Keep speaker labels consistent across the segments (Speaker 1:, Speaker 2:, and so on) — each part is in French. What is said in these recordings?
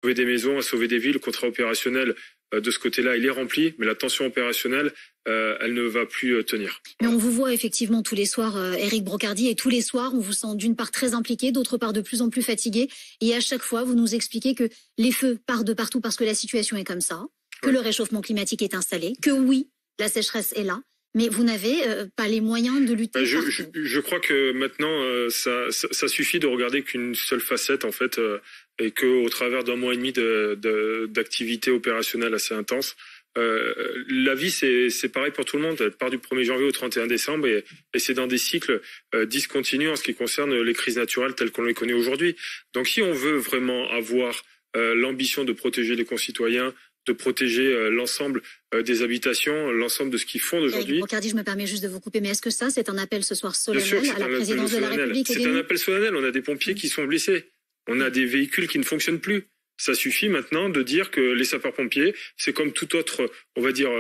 Speaker 1: sauver des maisons, à sauver des villes. Le contrat opérationnel de ce côté-là, il est rempli, mais la tension opérationnelle, elle ne va plus tenir.
Speaker 2: Mais on vous voit effectivement tous les soirs, Éric Brocardi, et tous les soirs, on vous sent d'une part très impliqué, d'autre part de plus en plus fatigué. Et à chaque fois, vous nous expliquez que les feux partent de partout parce que la situation est comme ça, que le réchauffement climatique est installé, que oui, la sécheresse est là. Mais vous n'avez pas les moyens de lutter.
Speaker 1: Je crois que maintenant, ça suffit de regarder qu'une seule facette, en fait, et qu'au travers d'un mois et demi d'activité opérationnelle assez intense, la vie, c'est pareil pour tout le monde. Elle part du 1er janvier au 31 décembre et c'est dans des cycles discontinus en ce qui concerne les crises naturelles telles qu'on les connaît aujourd'hui. Donc, si on veut vraiment avoir l'ambition de protéger les concitoyens, de protéger l'ensemble des habitations, l'ensemble de ce qu'ils font aujourd'hui.
Speaker 2: Brocardi, je me permets juste de vous couper, mais est-ce que ça, c'est un appel ce soir solennel à la présidence de la République?
Speaker 1: C'est un appel solennel. On a des pompiers qui sont blessés. On a des véhicules qui ne fonctionnent plus. Ça suffit maintenant de dire que les sapeurs-pompiers, c'est comme toute autre, on va dire,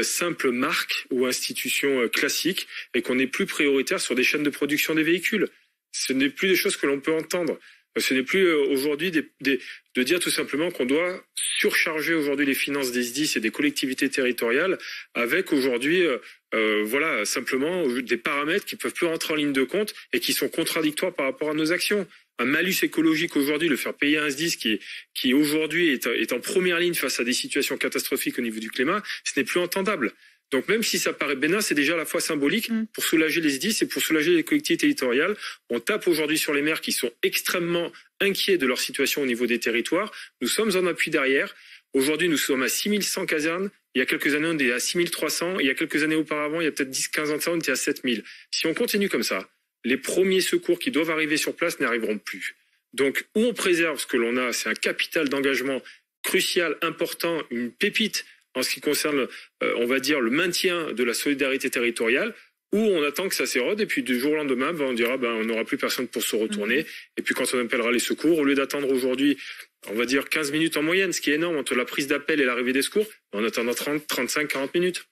Speaker 1: simple marque ou institution classique, et qu'on n'est plus prioritaire sur des chaînes de production des véhicules. Ce n'est plus des choses que l'on peut entendre. Ce n'est plus aujourd'hui de dire tout simplement qu'on doit surcharger aujourd'hui les finances des SDIS et des collectivités territoriales avec aujourd'hui simplement des paramètres qui peuvent plus rentrer en ligne de compte et qui sont contradictoires par rapport à nos actions. Un malus écologique aujourd'hui, le faire payer un SDIS qui aujourd'hui est en première ligne face à des situations catastrophiques au niveau du climat, ce n'est plus entendable. Donc même si ça paraît bénin, c'est déjà à la fois symbolique pour soulager les SDIS et pour soulager les collectivités territoriales. On tape aujourd'hui sur les maires qui sont extrêmement inquiets de leur situation au niveau des territoires. Nous sommes en appui derrière. Aujourd'hui, nous sommes à 6100 casernes. Il y a quelques années, on était à 6300. Il y a quelques années auparavant, il y a peut-être 10-15 ans de ça, on était à 7000. Si on continue comme ça, les premiers secours qui doivent arriver sur place n'arriveront plus. Donc, où on préserve ce que l'on a, c'est un capital d'engagement crucial, important, une pépite en ce qui concerne, on va dire, le maintien de la solidarité territoriale, où on attend que ça s'érode, et puis du jour au lendemain, on dira, on n'aura plus personne pour se retourner, et puis quand on appellera les secours, au lieu d'attendre aujourd'hui, on va dire 15 minutes en moyenne, ce qui est énorme, entre la prise d'appel et l'arrivée des secours, on attendra 30, 35, 40 minutes.